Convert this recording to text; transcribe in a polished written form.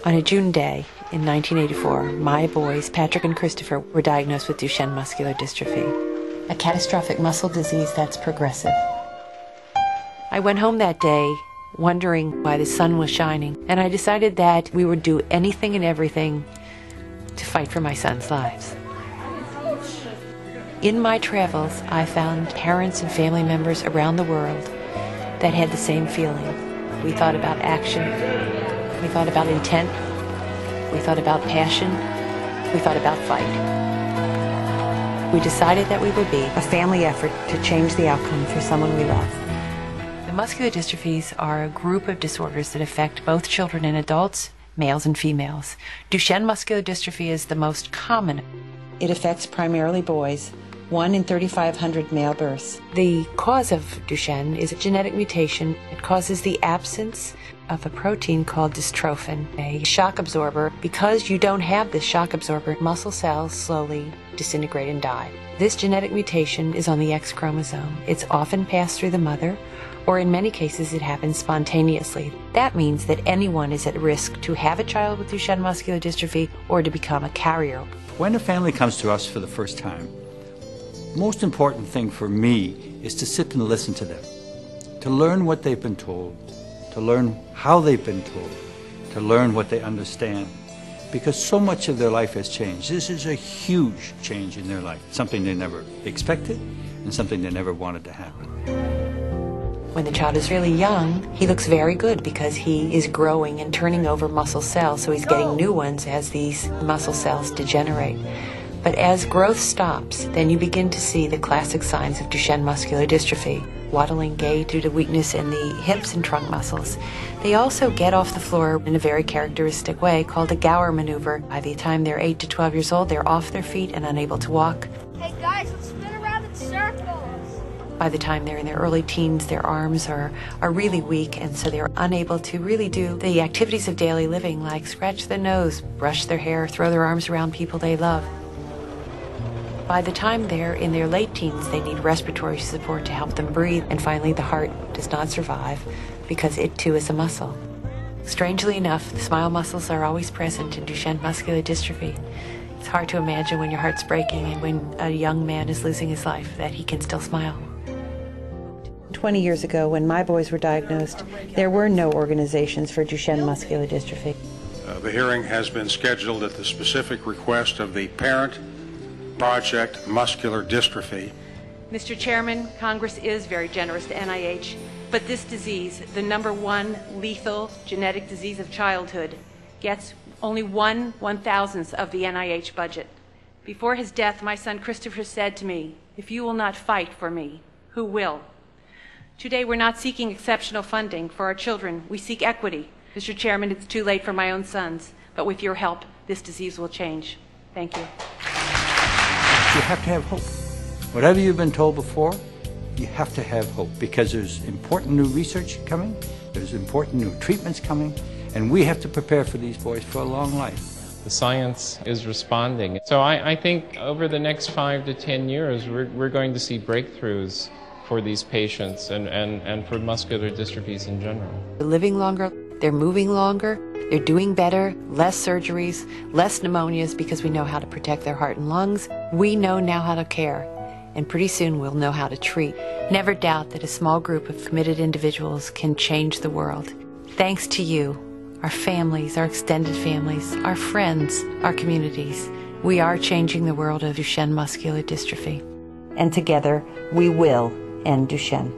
On a June day in 1984, my boys, Patrick and Christopher, were diagnosed with Duchenne muscular dystrophy, a catastrophic muscle disease that's progressive. I went home that day wondering why the sun was shining, and I decided that we would do anything and everything to fight for my son's lives. In my travels, I found parents and family members around the world that had the same feeling. We thought about action. We thought about intent, we thought about passion, we thought about fight. We decided that we would be a family effort to change the outcome for someone we love. The muscular dystrophies are a group of disorders that affect both children and adults, males and females. Duchenne muscular dystrophy is the most common. It affects primarily boys. 1 in 3,500 male births. The cause of Duchenne is a genetic mutation. It causes the absence of a protein called dystrophin, a shock absorber. Because you don't have this shock absorber, muscle cells slowly disintegrate and die. This genetic mutation is on the X chromosome. It's often passed through the mother, or in many cases it happens spontaneously. That means that anyone is at risk to have a child with Duchenne muscular dystrophy or to become a carrier. When a family comes to us for the first time, most important thing for me is to sit and listen to them, to learn what they've been told, to learn how they've been told, to learn what they understand, because so much of their life has changed. This is a huge change in their life, something they never expected and something they never wanted to happen. When the child is really young, he looks very good because he is growing and turning over muscle cells, so he's getting new ones as these muscle cells degenerate. But as growth stops, then you begin to see the classic signs of Duchenne muscular dystrophy. Waddling gait due to weakness in the hips and trunk muscles. They also get off the floor in a very characteristic way called a Gower maneuver. By the time they're 8 to 12 years old, they're off their feet and unable to walk. Hey guys, let's spin around in circles. By the time they're in their early teens, their arms are really weak, and so they're unable to really do the activities of daily living like scratch their nose, brush their hair, throw their arms around people they love. By the time they're in their late teens, they need respiratory support to help them breathe, and finally the heart does not survive because it too is a muscle. Strangely enough, the smile muscles are always present in Duchenne muscular dystrophy. It's hard to imagine when your heart's breaking and when a young man is losing his life that he can still smile. 20 years ago, when my boys were diagnosed, there were no organizations for Duchenne muscular dystrophy. The hearing has been scheduled at the specific request of the parent Project Muscular Dystrophy. Mr. Chairman, Congress is very generous to NIH, but this disease, the #1 lethal genetic disease of childhood, gets only 1/1000th of the NIH budget. Before his death, my son Christopher said to me, "If you will not fight for me, who will?" Today, we're not seeking exceptional funding for our children. We seek equity. Mr. Chairman, it's too late for my own sons, but with your help, this disease will change. Thank you. You have to have hope. Whatever you've been told before, you have to have hope, because there's important new research coming, there's important new treatments coming, and we have to prepare for these boys for a long life. The science is responding. So I think over the next 5 to 10 years, we're going to see breakthroughs for these patients and for muscular dystrophies in general. They're living longer, they're moving longer, they're doing better, less surgeries, less pneumonias because we know how to protect their heart and lungs. We know now how to care, and pretty soon we'll know how to treat. Never doubt that a small group of committed individuals can change the world. Thanks to you, our families, our extended families, our friends, our communities, we are changing the world of Duchenne muscular dystrophy. And together, we will end Duchenne.